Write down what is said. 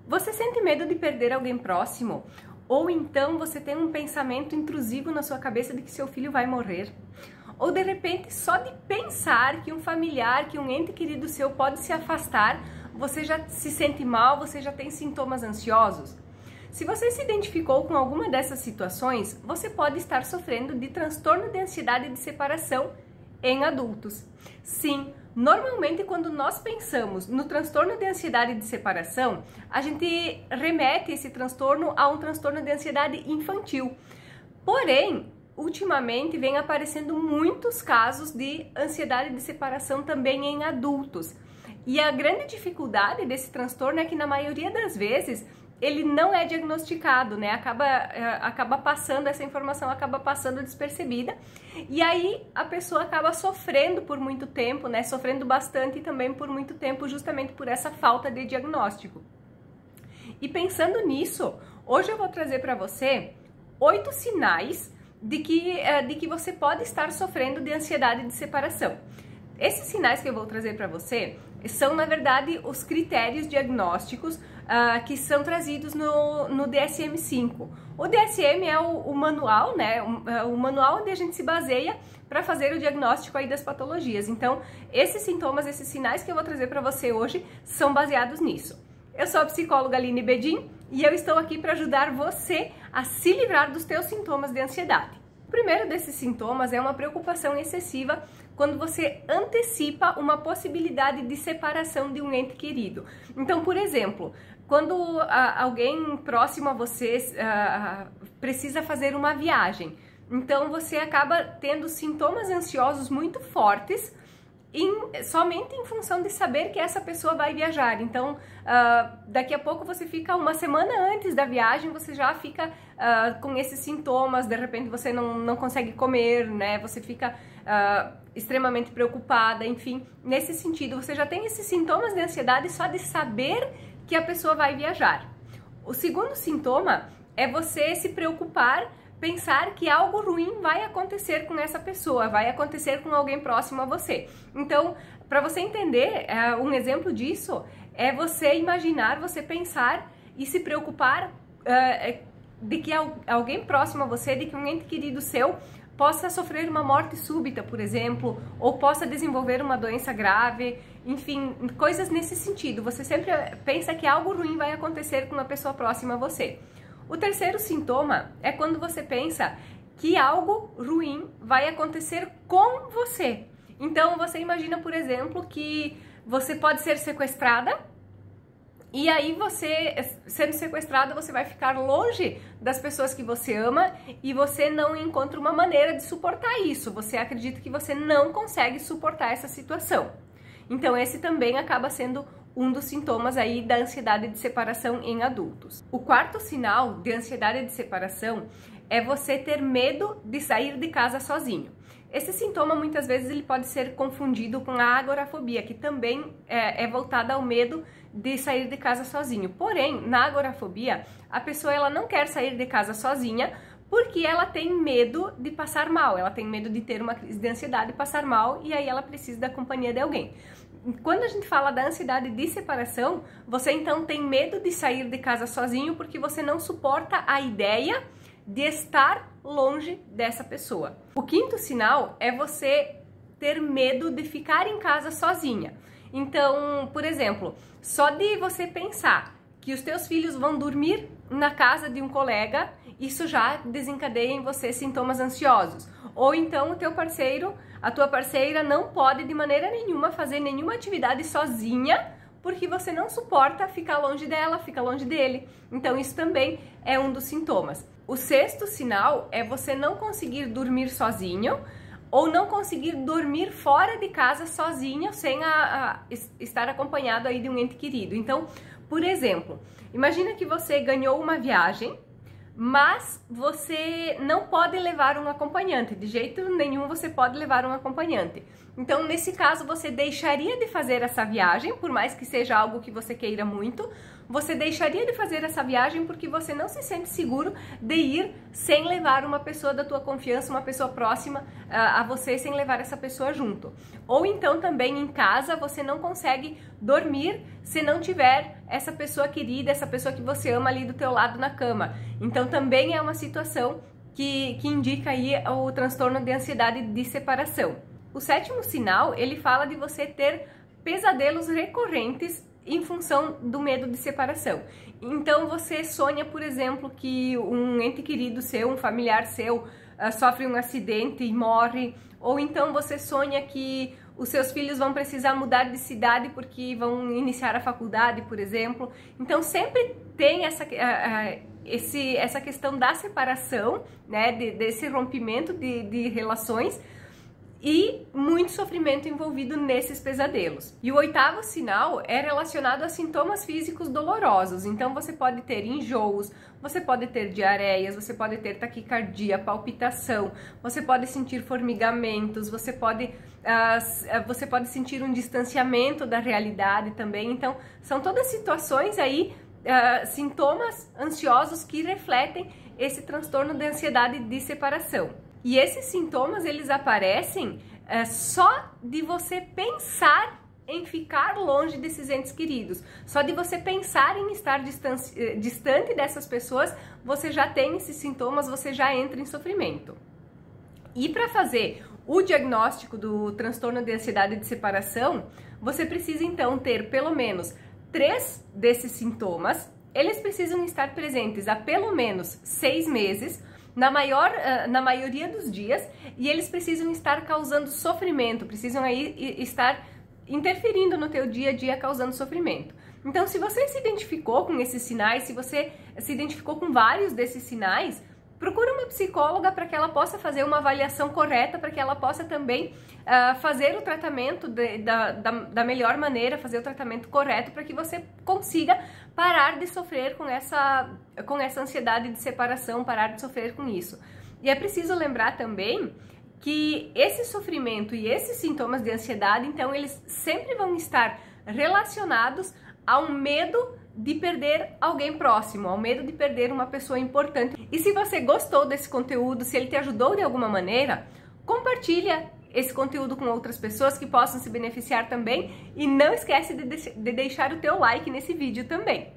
Você sente medo de perder alguém próximo? Ou então você tem um pensamento intrusivo na sua cabeça de que seu filho vai morrer? Ou de repente, só de pensar que um familiar, que um ente querido seu pode se afastar, você já se sente mal, você já tem sintomas ansiosos? Se você se identificou com alguma dessas situações, você pode estar sofrendo de transtorno de ansiedade de separação em adultos. Sim, normalmente quando nós pensamos no transtorno de ansiedade de separação, a gente remete esse transtorno a um transtorno de ansiedade infantil. Porém, ultimamente vem aparecendo muitos casos de ansiedade de separação também em adultos. E a grande dificuldade desse transtorno é que na maioria das vezes ele não é diagnosticado, né? Acaba passando, essa informação acaba passando despercebida, e aí a pessoa acaba sofrendo por muito tempo, né? Sofrendo bastante também por muito tempo, justamente por essa falta de diagnóstico. E pensando nisso, hoje eu vou trazer para você 8 sinais de que você pode estar sofrendo de ansiedade de separação. Esses sinais que eu vou trazer para você são, na verdade, os critérios diagnósticos que são trazidos no DSM-5. O DSM é o manual, né? O manual onde a gente se baseia para fazer o diagnóstico aí das patologias. Então, esses sintomas, esses sinais que eu vou trazer para você hoje são baseados nisso. Eu sou a psicóloga Aline Bedin e eu estou aqui para ajudar você a se livrar dos teus sintomas de ansiedade. O primeiro desses sintomas é uma preocupação excessiva quando você antecipa uma possibilidade de separação de um ente querido. Então, por exemplo, quando alguém próximo a você precisa fazer uma viagem, então você acaba tendo sintomas ansiosos muito fortes somente em função de saber que essa pessoa vai viajar. Então, daqui a pouco você fica uma semana antes da viagem, você já fica com esses sintomas, de repente você não consegue comer, né? Você fica extremamente preocupada, enfim, nesse sentido, você já tem esses sintomas de ansiedade só de saber que a pessoa vai viajar. O segundo sintoma é você se preocupar, pensar que algo ruim vai acontecer com essa pessoa, vai acontecer com alguém próximo a você. Então, para você entender, um exemplo disso é você imaginar, você pensar e se preocupar de que alguém próximo a você, de que um ente querido seu possa sofrer uma morte súbita, por exemplo, ou possa desenvolver uma doença grave, enfim, coisas nesse sentido. Você sempre pensa que algo ruim vai acontecer com uma pessoa próxima a você. O terceiro sintoma é quando você pensa que algo ruim vai acontecer com você. Então, você imagina, por exemplo, que você pode ser sequestrada e aí você, sendo sequestrada, você vai ficar longe das pessoas que você ama e você não encontra uma maneira de suportar isso. Você acredita que você não consegue suportar essa situação. Então, esse também acaba sendo um dos sintomas aí da ansiedade de separação em adultos. O quarto sinal de ansiedade de separação é você ter medo de sair de casa sozinho. Esse sintoma muitas vezes ele pode ser confundido com a agorafobia, que também é voltada ao medo de sair de casa sozinho. Porém, na agorafobia, a pessoa ela não quer sair de casa sozinha porque ela tem medo de passar mal, ela tem medo de ter uma crise de ansiedade e passar mal, e aí ela precisa da companhia de alguém. Quando a gente fala da ansiedade de separação, você então tem medo de sair de casa sozinho porque você não suporta a ideia de estar longe dessa pessoa. O quinto sinal é você ter medo de ficar em casa sozinha. Então, por exemplo, só de você pensar que os teus filhos vão dormir na casa de um colega, isso já desencadeia em você sintomas ansiosos. Ou então o teu parceiro, a tua parceira não pode de maneira nenhuma fazer nenhuma atividade sozinha, porque você não suporta ficar longe dela, fica longe dele. Então isso também é um dos sintomas. O sexto sinal é você não conseguir dormir sozinho ou não conseguir dormir fora de casa sozinho sem estar acompanhado aí de um ente querido. Então, por exemplo, imagina que você ganhou uma viagem, mas você não pode levar um acompanhante, de jeito nenhum você pode levar um acompanhante. Então, nesse caso, você deixaria de fazer essa viagem, por mais que seja algo que você queira muito, você deixaria de fazer essa viagem porque você não se sente seguro de ir sem levar uma pessoa da tua confiança, uma pessoa próxima a você, sem levar essa pessoa junto. Ou então também em casa você não consegue dormir se não tiver essa pessoa querida, essa pessoa que você ama ali do teu lado na cama. Então também é uma situação que indica aí o transtorno de ansiedade de separação. O sétimo sinal, ele fala de você ter pesadelos recorrentes em função do medo de separação. Então você sonha, por exemplo, que um ente querido seu, um familiar seu, sofre um acidente e morre, ou então você sonha que os seus filhos vão precisar mudar de cidade porque vão iniciar a faculdade, por exemplo. Então sempre tem essa questão da separação, né, desse rompimento de relações, e muito sofrimento envolvido nesses pesadelos. E o oitavo sinal é relacionado a sintomas físicos dolorosos. Então você pode ter enjoos, você pode ter diarreias, você pode ter taquicardia, palpitação, você pode sentir formigamentos, você pode sentir um distanciamento da realidade também. Então são todas situações aí, sintomas ansiosos que refletem esse transtorno de ansiedade de separação. E esses sintomas, eles aparecem só de você pensar em ficar longe desses entes queridos. Só de você pensar em estar distante dessas pessoas, você já tem esses sintomas, você já entra em sofrimento. E para fazer o diagnóstico do transtorno de ansiedade de separação, você precisa então ter pelo menos 3 desses sintomas. Eles precisam estar presentes há pelo menos 6 meses, na maioria dos dias, e eles precisam estar causando sofrimento, precisam aí estar interferindo no teu dia a dia, causando sofrimento. Então, se você se identificou com esses sinais, se você se identificou com vários desses sinais, procura uma psicóloga para que ela possa fazer uma avaliação correta, para que ela possa também fazer o tratamento da melhor maneira, fazer o tratamento correto, para que você consiga parar de sofrer com essa ansiedade de separação, parar de sofrer com isso. E é preciso lembrar também que esse sofrimento e esses sintomas de ansiedade, então, eles sempre vão estar relacionados ao medo de perder alguém próximo, ao medo de perder uma pessoa importante. E se você gostou desse conteúdo, se ele te ajudou de alguma maneira, compartilha esse conteúdo com outras pessoas que possam se beneficiar também, e não esquece de deixar o teu like nesse vídeo também.